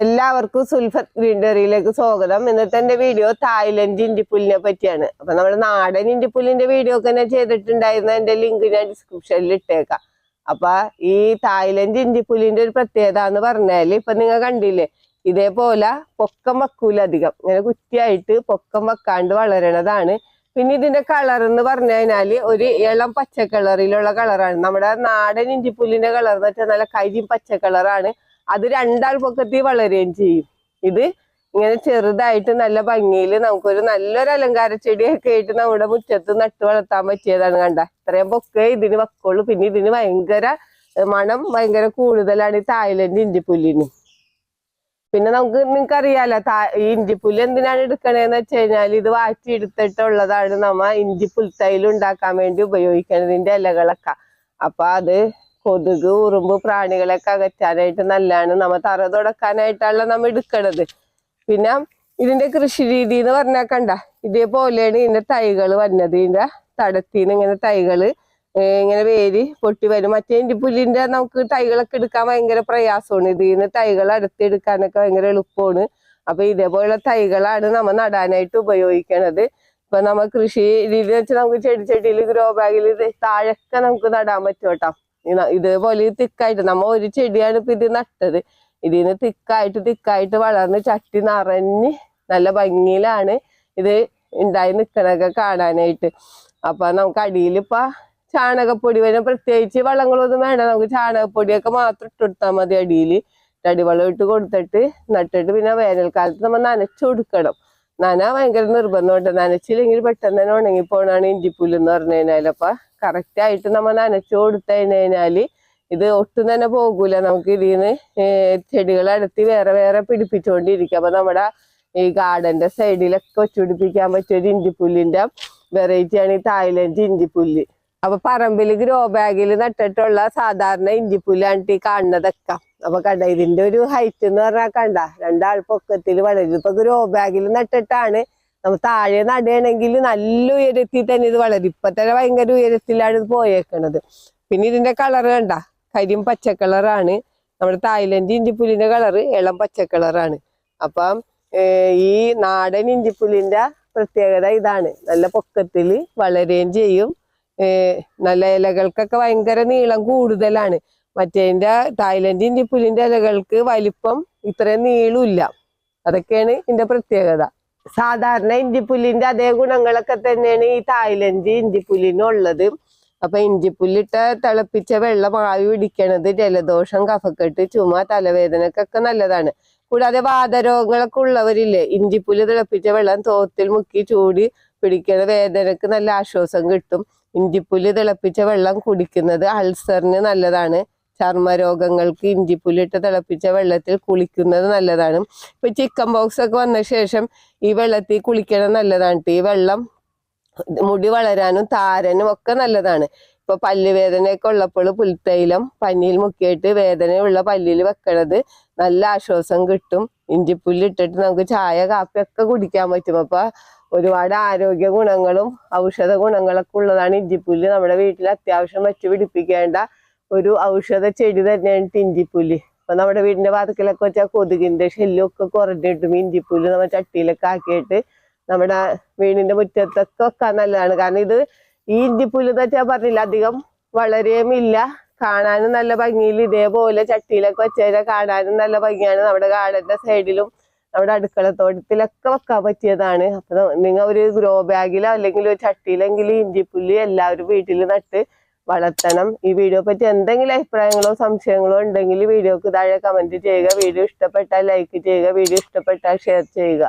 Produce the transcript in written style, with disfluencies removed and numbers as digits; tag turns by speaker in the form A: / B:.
A: എല്ലാവർക്കും സുൽഫത്ത് ഗ്രീനറിയിലേക്ക് സ്വാഗതം. ഇന്നത്തെ എന്റെ വീഡിയോ തായ്ലൻഡ് ഇഞ്ചിപ്പുല്ലിനെ പറ്റിയാണ്. അപ്പൊ നമ്മുടെ നാടൻ ഇഞ്ചിപ്പുല്ലിന്റെ വീഡിയോ ഒക്കെ ഞാൻ ചെയ്തിട്ടുണ്ടായിരുന്ന എന്റെ ലിങ്ക് ഞാൻ ഡിസ്ക്രിപ്ഷനിൽ ഇട്ടേക്കാം. അപ്പൊ ഈ തായ്ലൻഡ് ഇഞ്ചിപ്പുല്ലിന്റെ ഒരു പ്രത്യേകത എന്ന് പറഞ്ഞാല് ഇപ്പൊ നിങ്ങൾ കണ്ടില്ലേ, ഇതേപോലെ പൊക്കം വെക്കൂല, അധികം ഇങ്ങനെ കുറ്റിയായിട്ട് പൊക്കം വെക്കാണ്ട് വളരണതാണ്. പിന്നെ ഇതിന്റെ കളർ എന്ന് പറഞ്ഞു കഴിഞ്ഞാല് ഒരു ഇളം പച്ച കളറിലുള്ള കളറാണ്. നമ്മുടെ നാടൻ ഇഞ്ചിപ്പുല്ലിന്റെ കളർ എന്ന് വെച്ചാൽ നല്ല കരിയും പച്ച കളറാണ്. അത് രണ്ടാൾ പൊക്കത്തിൽ വളരുകയും ചെയ്യും. ഇത് ഇങ്ങനെ ചെറുതായിട്ട് നല്ല ഭംഗിയിൽ നമുക്കൊരു നല്ലൊരു അലങ്കാര ചെടിയൊക്കെ ആയിട്ട് നമ്മുടെ മുറ്റത്ത് നട്ടു വളർത്താൻ പറ്റിയതാണ്. കണ്ട, ഇത്രയും പൊക്കേ ഇതിന് വെക്കുള്ളൂ. പിന്നെ ഇതിന് ഭയങ്കര മണം ഭയങ്കര കൂടുതലാണ് ഈ തായ്ലൻഡ് ഇഞ്ചിപ്പുല്ലിന്. പിന്നെ നിങ്ങൾക്കറിയാലോ ഈ ഇഞ്ചിപ്പുല്ല് എന്തിനാണ് എടുക്കണേന്ന് വെച്ച് കഴിഞ്ഞാൽ ഇത് വാറ്റി എടുത്തിട്ടുള്ളതാണ് നമ്മ ഇഞ്ചിപ്പുൽത്തൈൽ ഉണ്ടാക്കാൻ വേണ്ടി ഉപയോഗിക്കണതിന്റെ ഇലകളൊക്കെ. അപ്പൊ അത് കൊതുക്, ഉറുമ്പ്, പ്രാണികളൊക്കെ അകറ്റാനായിട്ട് നല്ലതാണ്. നമ്മ തറ തുടക്കാനായിട്ടാണല്ലോ നമ്മ എടുക്കണത്. പിന്നെ ഇതിന്റെ കൃഷി രീതി എന്ന് പറഞ്ഞാൽ കണ്ട, ഇതേപോലെയാണ് ഇതിന്റെ തൈകൾ വന്നത്. ഇതിന്റെ തടത്തിന് ഇങ്ങനെ തൈകള് ഇങ്ങനെ വേര് പൊട്ടി വരും. മറ്റേ ഇഞ്ചിപ്പുല്ലിന്റെ നമുക്ക് തൈകളൊക്കെ എടുക്കാൻ ഭയങ്കര പ്രയാസമാണ്. ഇതിന്ന് തൈകൾ അടുത്തെടുക്കാനൊക്കെ ഭയങ്കര എളുപ്പമാണ്. അപ്പൊ ഇതേപോലുള്ള തൈകളാണ് നമ്മ നടാനായിട്ട് ഉപയോഗിക്കണത്. ഇപ്പൊ നമ്മ കൃഷി രീതി വെച്ച് നമുക്ക് ചെടിയിൽ ഗ്രോ ബാഗിൽ താഴൊക്കെ നമുക്ക് നടാൻ പറ്റും കേട്ടോ. ഇതേപോലെ തിക്കായിട്ട് നമ്മ ഒരു ചെടിയാണ് ഇപ്പൊ ഇത് നട്ടത്. ഇതിന് തിക്കായിട്ട് വളർന്ന് ചട്ടി നിറഞ്ഞ് നല്ല ഭംഗിയിലാണ് ഇത് ഉണ്ടായി നിക്കണൊക്കെ കാണാനായിട്ട്. അപ്പൊ നമുക്ക് അടിയിൽ ഇപ്പൊ ചാണകപ്പൊടി വരും. പ്രത്യേകിച്ച് വളങ്ങളൊന്നും വേണ്ട, നമുക്ക് ചാണകപ്പൊടിയൊക്കെ മാത്രം ഇട്ടുകൊടുത്താൽ മതി. അടിയിൽ അടിവളം ഇട്ട് കൊടുത്തിട്ട് നട്ടിട്ട് പിന്നെ വേനൽക്കാലത്ത് നമ്മൾ നനച്ചു കൊടുക്കണം. നന ഭയങ്കര നിർബന്ധമുണ്ട്. നനച്ചില്ലെങ്കിൽ പെട്ടെന്ന് തന്നെ ഉണങ്ങിപ്പോണാണ് ഇഞ്ചിപ്പുല്ല് എന്ന് പറഞ്ഞു കഴിഞ്ഞാൽ. അപ്പൊ കറക്റ്റ് ആയിട്ട് നമ്മൾ നനച്ചു കൊടുത്തു കഴിഞ്ഞാല് ഇത് ഒട്ടും തന്നെ പോകൂല. നമുക്ക് ഇതിന്ന് ചെടികൾ അടുത്ത് വേറെ വേറെ പിടിപ്പിച്ചുകൊണ്ടിരിക്കും. അപ്പൊ നമ്മുടെ ഈ ഗാർഡന്റെ സൈഡിലൊക്കെ വെച്ചുപിടിപ്പിക്കാൻ പറ്റിയ ഒരു ഇഞ്ചിപ്പുല്ലിന്റെ വെറൈറ്റിയാണ് ഈ തായ്ലൻഡ് ഇഞ്ചിപ്പുല്ല്. അപ്പൊ പറമ്പിൽ ഗ്രോ ബാഗിൽ നട്ടിട്ടുള്ള സാധാരണ ഇഞ്ചിപ്പുല്ലാണ് ഈ കാണുന്നതൊക്കെ. അപ്പൊ കണ്ട, ഇതിന്റെ ഒരു ഹൈറ്റ് എന്ന് പറഞ്ഞാൽ കണ്ട, രണ്ടാൾ പൊക്കത്തിൽ വളരും. ഇപ്പൊ ഗ്രോ ബാഗിൽ നട്ടിട്ടാണ്. നമ്മ താഴെ നടുകയാണെങ്കിൽ നല്ല ഉയരത്തിൽ തന്നെ ഇത് വളരും. ഇപ്പൊ തന്നെ ഭയങ്കര ഉയരത്തിലാണ് ഇത് പോയേക്കണത്. പിന്നെ ഇതിന്റെ കളർ കണ്ട, കരിയും പച്ച കളറാണ്. നമ്മുടെ തായ്ലൻഡ് ഇഞ്ചിപ്പുല്ലിന്റെ കളറ് ഇളം പച്ച കളറാണ്. അപ്പം ഈ നാടൻ ഇഞ്ചിപ്പുല്ലിന്റെ പ്രത്യേകത ഇതാണ്, നല്ല പൊക്കത്തിൽ വളരുകയും ചെയ്യും. നല്ല ഇലകൾക്കൊക്കെ ഭയങ്കര നീളം കൂടുതലാണ്. മറ്റേതിന്റെ തായ്ലൻഡ് ഇഞ്ചിപ്പുല്ലിന്റെ ഇലകൾക്ക് വലിപ്പം ഇത്രയും നീളമില്ല. അതൊക്കെയാണ് ഇതിന്റെ പ്രത്യേകത. സാധാരണ ഇഞ്ചിപ്പുല്ലിന്റെ അതേ ഗുണങ്ങളൊക്കെ തന്നെയാണ് ഈ തായ്ലൻഡ് ഇഞ്ചിപ്പുല്ലിനുള്ളത്. അപ്പൊ ഇഞ്ചിപ്പുല്ലിട്ട തിളപ്പിച്ച വെള്ളം ആവി പിടിക്കണത് ജലദോഷം, കഫക്കെട്ട്, ചുമ, തലവേദനക്കൊക്കെ നല്ലതാണ്. കൂടാതെ വാതരോഗങ്ങളൊക്കെ ഉള്ളവരില്ലേ, ഇഞ്ചിപ്പുല്ല് തിളപ്പിച്ച വെള്ളം തോത്തിൽ മുക്കി ചൂടി പിടിക്കണ വേദനക്ക് നല്ല ആശ്വാസം കിട്ടും. ഇഞ്ചിപ്പുല്ല് തിളപ്പിച്ച വെള്ളം കുടിക്കുന്നത് അൾസറിന് നല്ലതാണ്. ചർമ്മരോഗങ്ങൾക്ക് ഇഞ്ചിപ്പുല്ലിട്ട് തിളപ്പിച്ച വെള്ളത്തിൽ കുളിക്കുന്നത് നല്ലതാണ്. ഇപ്പൊ ചിക്കൻ ബോക്സ് ഒക്കെ വന്ന ശേഷം ഈ വെള്ളത്തിൽ കുളിക്കണം നല്ലതാണ്. ഈ വെള്ളം മുടി വളരാനും താരനും ഒക്കെ നല്ലതാണ്. ഇപ്പൊ പല്ലുവേദനയൊക്കെ ഉള്ളപ്പോൾ പുൽത്തൈലം പഞ്ഞിയിൽ മുക്കിയിട്ട് വേദനയുള്ള പല്ലിൽ വെക്കണത് നല്ല ആശ്വാസം കിട്ടും. ഇഞ്ചിപ്പുല്ല് ഇട്ടിട്ട് നമുക്ക് ചായ, കാപ്പിയൊക്കെ കുടിക്കാൻ പറ്റും. അപ്പൊ ഒരുപാട് ആരോഗ്യ ഗുണങ്ങളും ഔഷധ ഗുണങ്ങളൊക്കെ ഉള്ളതാണ് ഇഞ്ചിപ്പുല്ല്. നമ്മുടെ വീട്ടിൽ അത്യാവശ്യം വെച്ച് പിടിപ്പിക്കേണ്ട ഒരു ഔഷധ ചെടി തന്നെയാണ് ഇഞ്ചിപ്പുല്ല്. അപ്പൊ നമ്മുടെ വീടിന്റെ വാതിക്കലൊക്കെ വെച്ചാൽ കൊതുകിന്റെ ശല്യമൊക്കെ കുറഞ്ഞിട്ടും ഇഞ്ചിപ്പുല്ല് നമ്മൾ ചട്ടിയിലൊക്കെ ആക്കിയിട്ട് നമ്മുടെ വീടിന്റെ മുറ്റത്തൊക്കെ വെക്കാൻ നല്ലതാണ്. കാരണം ഇത് ഈ ഇഞ്ചിപ്പുല്ല് എന്ന് വെച്ചാൽ പറഞ്ഞില്ല, അധികം വളരെയുമില്ല, കാണാനും നല്ല ഭംഗിയിൽ ഇതേപോലെ ചട്ടിയിലൊക്കെ വെച്ചാൽ കാണാനും നല്ല ഭംഗിയാണ്. നമ്മുടെ ഗാർഡന്റെ സൈഡിലും നമ്മുടെ അടുക്കളത്തോട്ടത്തിലൊക്കെ വെക്കാൻ പറ്റിയതാണ്. അപ്പൊ നിങ്ങൾ ഒരു ഗ്രോ ബാഗിലോ അല്ലെങ്കിൽ ഒരു ചട്ടിയിലെങ്കിലും ഇഞ്ചിപ്പുല്ല് എല്ലാവരും വീട്ടിൽ നട്ട് വളർത്തണം. ഈ വീഡിയോ പറ്റി എന്തെങ്കിലും അഭിപ്രായങ്ങളോ സംശയങ്ങളോ ഉണ്ടെങ്കിൽ വീഡിയോക്ക് താഴെ കമന്റ് ചെയ്യുക. വീഡിയോ ഇഷ്ടപ്പെട്ടാൽ ലൈക്ക് ചെയ്യുക. വീഡിയോ ഇഷ്ടപ്പെട്ടാൽ ഷെയർ ചെയ്യുക.